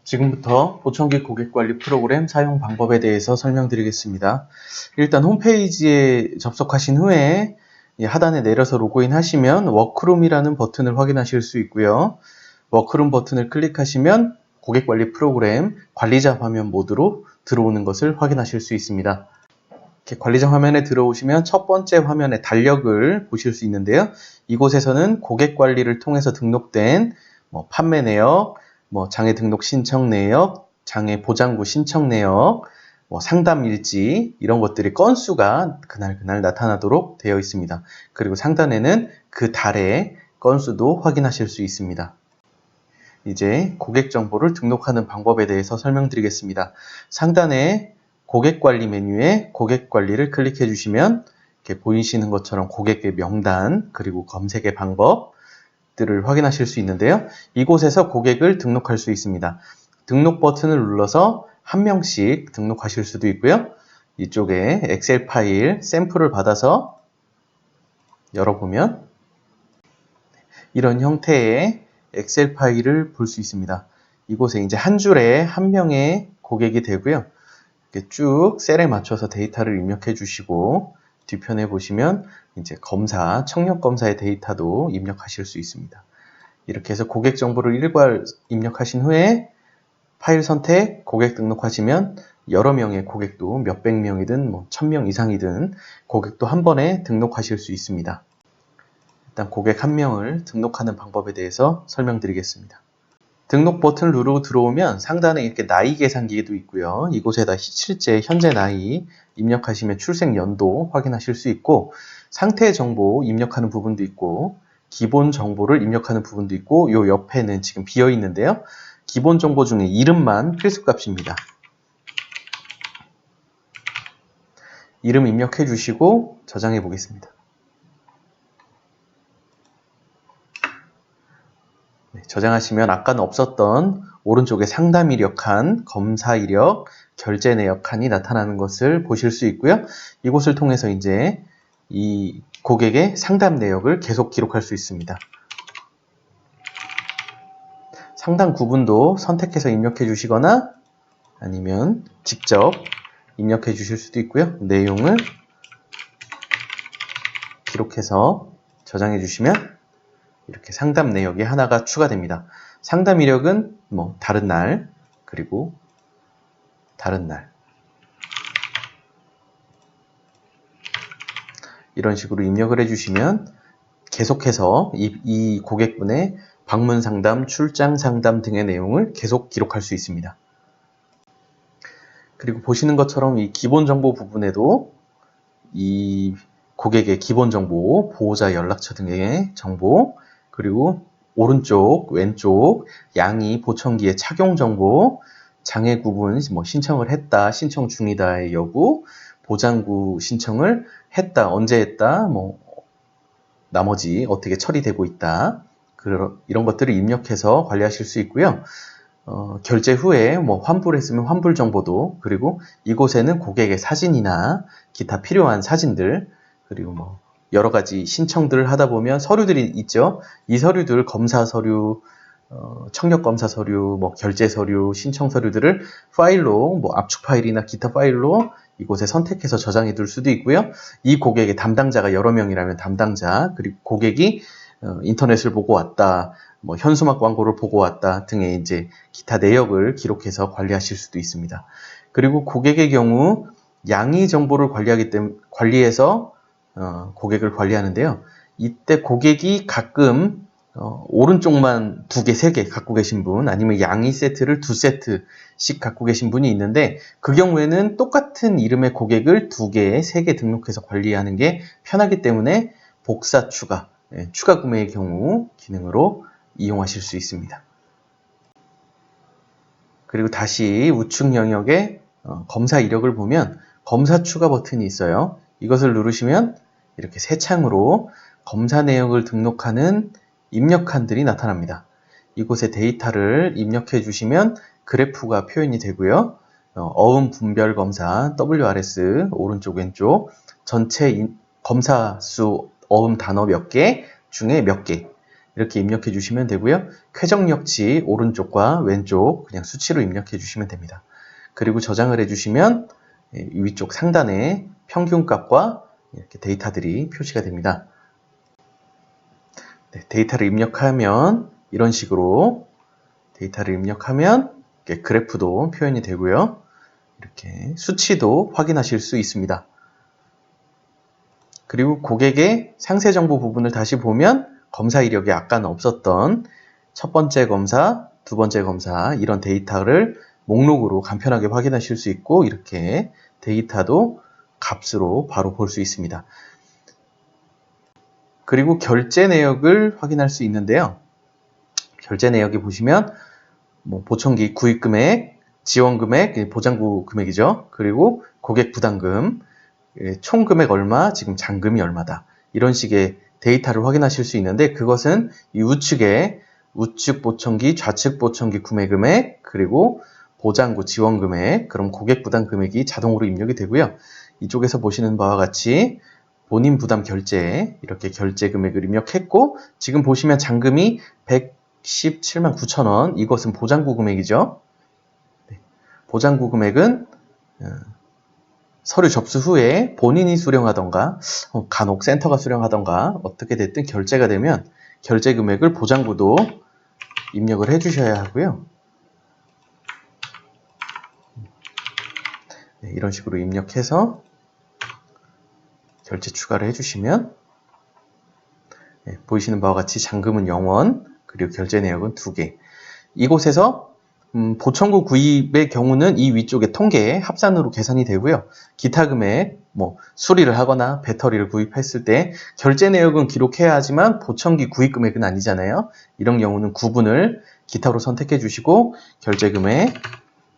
지금부터 보청기 고객관리 프로그램 사용 방법에 대해서 설명드리겠습니다. 일단 홈페이지에 접속하신 후에 하단에 내려서 로그인 하시면 워크룸이라는 버튼을 확인하실 수 있고요. 워크룸 버튼을 클릭하시면 고객관리 프로그램 관리자 화면 모드로 들어오는 것을 확인하실 수 있습니다. 이렇게 관리자 화면에 들어오시면 첫 번째 화면의 달력을 보실 수 있는데요. 이곳에서는 고객관리를 통해서 등록된 판매 내역, 장애 등록 신청 내역, 장애 보장구 신청 내역, 상담 일지 이런 것들이 건수가 그날 나타나도록 되어 있습니다. 그리고 상단에는 그 달의 건수도 확인하실 수 있습니다. 이제 고객 정보를 등록하는 방법에 대해서 설명드리겠습니다. 상단에 고객관리 메뉴에 고객관리를 클릭해 주시면 이렇게 보이시는 것처럼 고객의 명단 그리고 검색의 방법들을 확인하실 수 있는데요. 이곳에서 고객을 등록할 수 있습니다. 등록 버튼을 눌러서 한 명씩 등록하실 수도 있고요. 이쪽에 엑셀 파일 샘플을 받아서 열어보면 이런 형태의 엑셀 파일을 볼 수 있습니다. 이곳에 이제 한 줄에 한 명의 고객이 되고요. 이렇게 쭉 셀에 맞춰서 데이터를 입력해 주시고 뒤편에 보시면 이제 검사, 청력 검사의 데이터도 입력하실 수 있습니다. 이렇게 해서 고객 정보를 일괄 입력하신 후에 파일 선택, 고객 등록하시면 여러 명의 고객도 몇백 명이든 1000명 이상이든 고객도 한 번에 등록하실 수 있습니다. 일단 고객 한 명을 등록하는 방법에 대해서 설명드리겠습니다. 등록 버튼을 누르고 들어오면 상단에 이렇게 나이 계산기도 있고요. 이곳에다 실제 현재 나이 입력하시면 출생 연도 확인하실 수 있고 상태 정보 입력하는 부분도 있고 기본 정보를 입력하는 부분도 있고 요 옆에는 지금 비어 있는데요. 기본 정보 중에 이름만 필수값입니다. 이름 입력해 주시고 저장해 보겠습니다. 저장하시면 아까는 없었던 오른쪽에 상담 이력 칸, 검사 이력, 결제 내역 칸이 나타나는 것을 보실 수 있고요. 이곳을 통해서 이제 이 고객의 상담 내역을 계속 기록할 수 있습니다. 상담 구분도 선택해서 입력해 주시거나 아니면 직접 입력해 주실 수도 있고요. 내용을 기록해서 저장해 주시면 이렇게 상담 내역이 하나가 추가됩니다. 상담 이력은 다른 날, 그리고 다른 날. 이런 식으로 입력을 해주시면 계속해서 이 고객분의 방문 상담, 출장 상담 등의 내용을 계속 기록할 수 있습니다. 그리고 보시는 것처럼 이 기본 정보 부분에도 이 고객의 기본 정보, 보호자 연락처 등의 정보, 그리고 오른쪽, 왼쪽 양이 보청기의 착용 정보, 장애 구분 신청을 했다, 신청 중이다의 여부, 보장구 신청을 했다, 언제 했다, 나머지 어떻게 처리되고 있다, 이런 것들을 입력해서 관리하실 수 있고요. 결제 후에 환불했으면 환불 정보도, 그리고 이곳에는 고객의 사진이나 기타 필요한 사진들, 그리고 여러 가지 신청들을 하다 보면 서류들이 있죠. 이 서류들 검사 서류, 청력 검사 서류, 결제 서류, 신청 서류들을 파일로 압축 파일이나 기타 파일로 이곳에 선택해서 저장해 둘 수도 있고요. 이 고객의 담당자가 여러 명이라면 담당자, 그리고 고객이 인터넷을 보고 왔다, 현수막 광고를 보고 왔다 등의 이제 기타 내역을 기록해서 관리하실 수도 있습니다. 그리고 고객의 경우 양의 정보를 관리해서 고객을 관리하는데요. 이때 고객이 가끔 오른쪽만 2개, 3개 갖고 계신 분, 아니면 양의 세트를 2세트씩 갖고 계신 분이 있는데 그 경우에는 똑같은 이름의 고객을 2개, 3개 등록해서 관리하는 게 편하기 때문에 복사 추가, 추가 구매의 경우 기능으로 이용하실 수 있습니다. 그리고 다시 우측 영역에 검사 이력을 보면 검사 추가 버튼이 있어요. 이것을 누르시면 이렇게 새 창으로 검사 내역을 등록하는 입력칸들이 나타납니다. 이곳에 데이터를 입력해 주시면 그래프가 표현이 되고요. 어음 분별 검사 WRS 오른쪽 왼쪽 전체 검사 수 어음 단어 몇 개 중에 몇 개 이렇게 입력해 주시면 되고요. 쾌적력치 오른쪽과 왼쪽 그냥 수치로 입력해 주시면 됩니다. 그리고 저장을 해주시면 위쪽 상단에 평균값과 이렇게 데이터들이 표시가 됩니다. 네, 데이터를 입력하면 이런 식으로 데이터를 입력하면 이렇게 그래프도 표현이 되고요. 이렇게 수치도 확인하실 수 있습니다. 그리고 고객의 상세 정보 부분을 다시 보면 검사 이력에 아까는 없었던 첫 번째 검사, 두 번째 검사 이런 데이터를 목록으로 간편하게 확인하실 수 있고 이렇게 데이터도 값으로 바로 볼 수 있습니다. 그리고 결제 내역을 확인할 수 있는데요. 결제 내역에 보시면 보청기 구입 금액, 지원 금액, 보장구 금액이죠. 그리고 고객 부담금, 총 금액 얼마, 지금 잔금이 얼마다. 이런 식의 데이터를 확인하실 수 있는데 그것은 이 우측에 우측 보청기, 좌측 보청기 구매 금액, 그리고 보장구 지원 금액, 그럼 고객 부담 금액이 자동으로 입력이 되고요. 이쪽에서 보시는 바와 같이 본인 부담 결제, 이렇게 결제 금액을 입력했고 지금 보시면 잔금이 117만 9천 원, 이것은 보장구 금액이죠. 네. 보장구 금액은 서류 접수 후에 본인이 수령하던가 간혹 센터가 수령하던가 어떻게 됐든 결제가 되면 결제 금액을 보장구도 입력을 해주셔야 하고요. 네, 이런 식으로 입력해서 결제 추가를 해주시면 네, 보이시는 바와 같이 잔금은 0원, 그리고 결제 내역은 2개. 이곳에서 보청구 구입의 경우는 이 위쪽에 통계 합산으로 계산이 되고요. 기타 금액, 수리를 하거나 배터리를 구입했을 때 결제 내역은 기록해야 하지만 보청기 구입 금액은 아니잖아요. 이런 경우는 구분을 기타로 선택해 주시고 결제 금액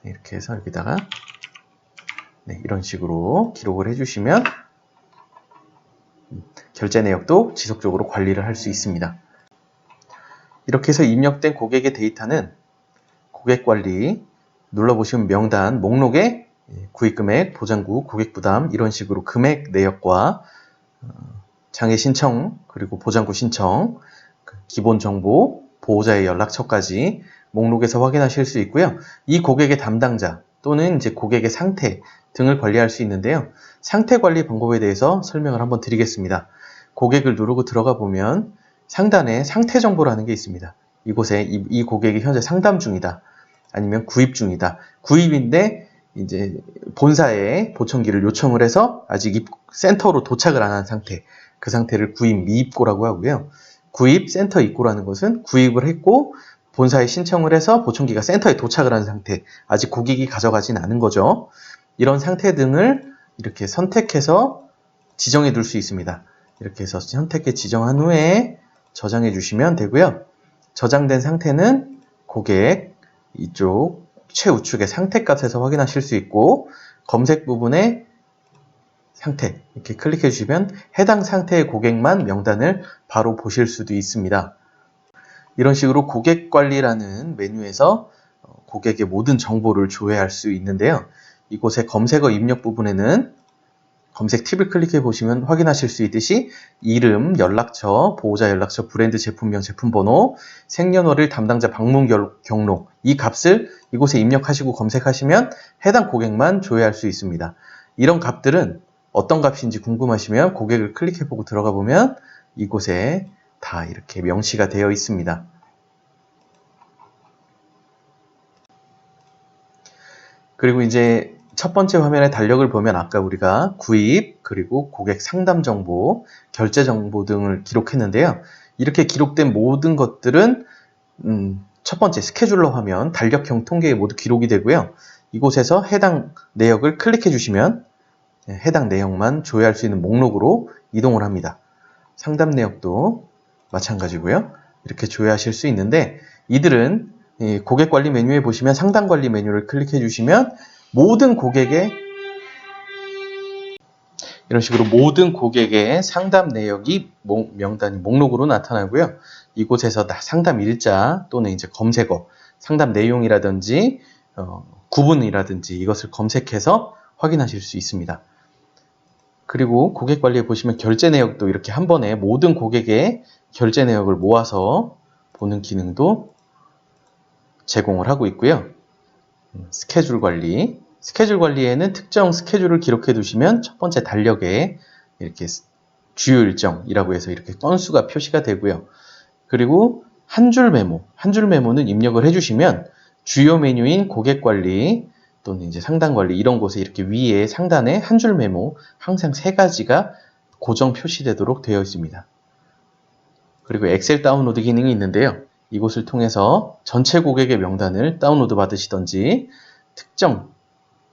이렇게 해서 여기다가 이런 식으로 기록을 해주시면 결제 내역도 지속적으로 관리를 할 수 있습니다. 이렇게 해서 입력된 고객의 데이터는 고객관리 눌러보시면 명단 목록에 구입금액, 보장구, 고객부담 이런 식으로 금액 내역과 장애 신청 그리고 보장구 신청, 기본 정보, 보호자의 연락처까지 목록에서 확인하실 수 있고요. 이 고객의 담당자 또는 이제 고객의 상태 등을 관리할 수 있는데요. 상태 관리 방법에 대해서 설명을 한번 드리겠습니다. 고객을 누르고 들어가 보면 상단에 상태 정보라는 게 있습니다. 이곳에 이 고객이 현재 상담 중이다. 아니면 구입 중이다. 구입인데 이제 본사에 보청기를 요청을 해서 아직 센터로 도착을 안 한 상태. 그 상태를 구입 미입고라고 하고요. 구입 센터 입고라는 것은 구입을 했고 본사에 신청을 해서 보청기가 센터에 도착을 한 상태. 아직 고객이 가져가진 않은 거죠. 이런 상태 등을 이렇게 선택해서 지정해 둘 수 있습니다. 이렇게 해서 선택해 지정한 후에 저장해 주시면 되고요. 저장된 상태는 고객 이쪽 최우측의 상태값에서 확인하실 수 있고 검색 부분에 상태 이렇게 클릭해 주시면 해당 상태의 고객만 명단을 바로 보실 수도 있습니다. 이런 식으로 고객관리라는 메뉴에서 고객의 모든 정보를 조회할 수 있는데요. 이곳의 검색어 입력 부분에는 검색 팁을 클릭해 보시면 확인하실 수 있듯이 이름, 연락처, 보호자 연락처, 브랜드 제품명, 제품번호, 생년월일, 담당자 방문 경로 이 값을 이곳에 입력하시고 검색하시면 해당 고객만 조회할 수 있습니다. 이런 값들은 어떤 값인지 궁금하시면 고객을 클릭해 보고 들어가 보면 이곳에 다 이렇게 명시가 되어 있습니다. 그리고 이제 첫 번째 화면의 달력을 보면 아까 우리가 구입, 그리고 고객 상담 정보, 결제 정보 등을 기록했는데요. 이렇게 기록된 모든 것들은 첫 번째 스케줄러 화면, 달력형 통계에 모두 기록이 되고요. 이곳에서 해당 내역을 클릭해 주시면 해당 내용만 조회할 수 있는 목록으로 이동을 합니다. 상담 내역도 마찬가지고요. 이렇게 조회하실 수 있는데 이들은 고객 관리 메뉴에 보시면 상담 관리 메뉴를 클릭해 주시면 모든 고객의 이런 식으로 모든 고객의 상담 내역이 명단이 목록으로 나타나고요. 이곳에서 상담 일자 또는 이제 검색어, 상담 내용이라든지 구분이라든지 이것을 검색해서 확인하실 수 있습니다. 그리고 고객 관리에 보시면 결제 내역도 이렇게 한 번에 모든 고객의 결제 내역을 모아서 보는 기능도 제공을 하고 있고요. 스케줄 관리. 스케줄 관리에는 특정 스케줄을 기록해 두시면 첫 번째 달력에 이렇게 주요 일정이라고 해서 이렇게 건수가 표시가 되고요. 그리고 한 줄 메모. 한 줄 메모는 입력을 해주시면 주요 메뉴인 고객 관리 또는 이제 상단 관리 이런 곳에 이렇게 위에 상단에 한 줄 메모 항상 3가지가 고정 표시되도록 되어 있습니다. 그리고 엑셀 다운로드 기능이 있는데요. 이곳을 통해서 전체 고객의 명단을 다운로드 받으시던지 특정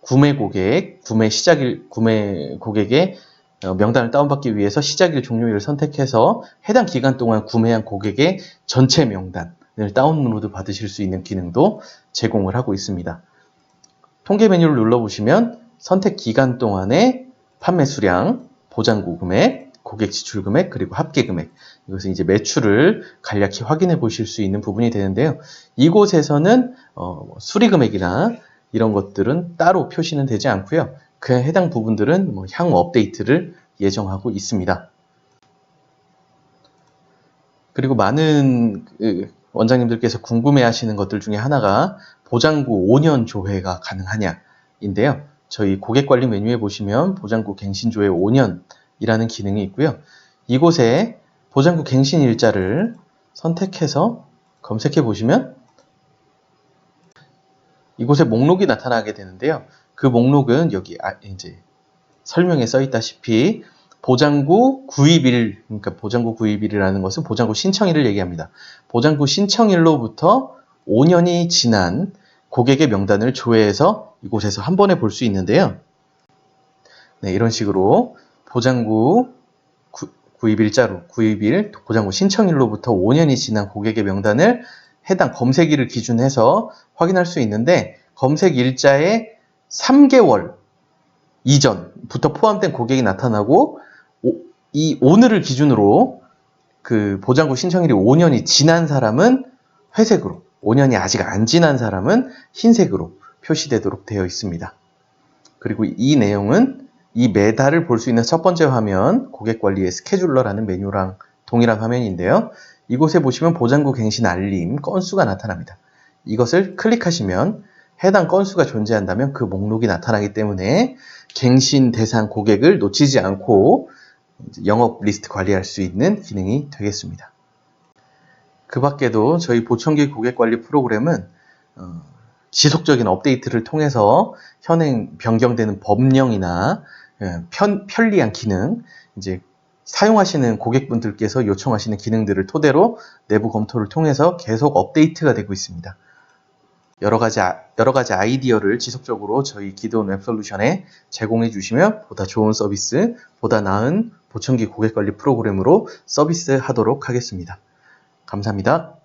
구매 고객의 명단을 다운받기 위해서 시작일 종료일을 선택해서 해당 기간 동안 구매한 고객의 전체 명단을 다운로드 받으실 수 있는 기능도 제공을 하고 있습니다. 통계 메뉴를 눌러보시면 선택 기간 동안의 판매 수량, 보장구 금액, 고객 지출 금액, 그리고 합계 금액. 이것은 이제 매출을 간략히 확인해 보실 수 있는 부분이 되는데요. 이곳에서는 수리 금액이나 이런 것들은 따로 표시는 되지 않고요. 그냥 해당 부분들은 향후 업데이트를 예정하고 있습니다. 그리고 많은 원장님들께서 궁금해 하시는 것들 중에 하나가 보장구 5년 조회가 가능하냐인데요. 저희 고객관리 메뉴에 보시면 보장구 갱신 조회 5년이라는 기능이 있고요. 이곳에 보장구 갱신 일자를 선택해서 검색해 보시면 이곳에 목록이 나타나게 되는데요. 그 목록은 여기 이제 설명에 써 있다시피 보장구 구입일, 그러니까 보장구 구입일이라는 것은 보장구 신청일을 얘기합니다. 보장구 신청일로부터 5년이 지난 고객의 명단을 조회해서 이곳에서 한 번에 볼 수 있는데요. 네, 이런 식으로 보장구 구입일자로 구입일, 보장구 신청일로부터 5년이 지난 고객의 명단을 해당 검색일을 기준해서 확인할 수 있는데 검색 일자에 3개월 이전부터 포함된 고객이 나타나고 이 오늘을 기준으로 그 보장구 신청일이 5년이 지난 사람은 회색으로, 5년이 아직 안 지난 사람은 흰색으로 표시되도록 되어 있습니다. 그리고 이 내용은 이 매달을 볼 수 있는 첫 번째 화면, 고객관리의 스케줄러라는 메뉴랑 동일한 화면인데요. 이곳에 보시면 보장구 갱신 알림 건수가 나타납니다. 이것을 클릭하시면 해당 건수가 존재한다면 그 목록이 나타나기 때문에 갱신 대상 고객을 놓치지 않고 영업 리스트 관리할 수 있는 기능이 되겠습니다. 그 밖에도 저희 보청기 고객관리 프로그램은 지속적인 업데이트를 통해서 현행 변경되는 법령이나 편리한 기능, 이제 사용하시는 고객분들께서 요청하시는 기능들을 토대로 내부 검토를 통해서 계속 업데이트가 되고 있습니다. 여러 가지 아이디어를 지속적으로 저희 기드온 웹솔루션에 제공해 주시면 보다 좋은 서비스, 보다 나은 보청기 고객관리 프로그램으로 서비스하도록 하겠습니다. 감사합니다.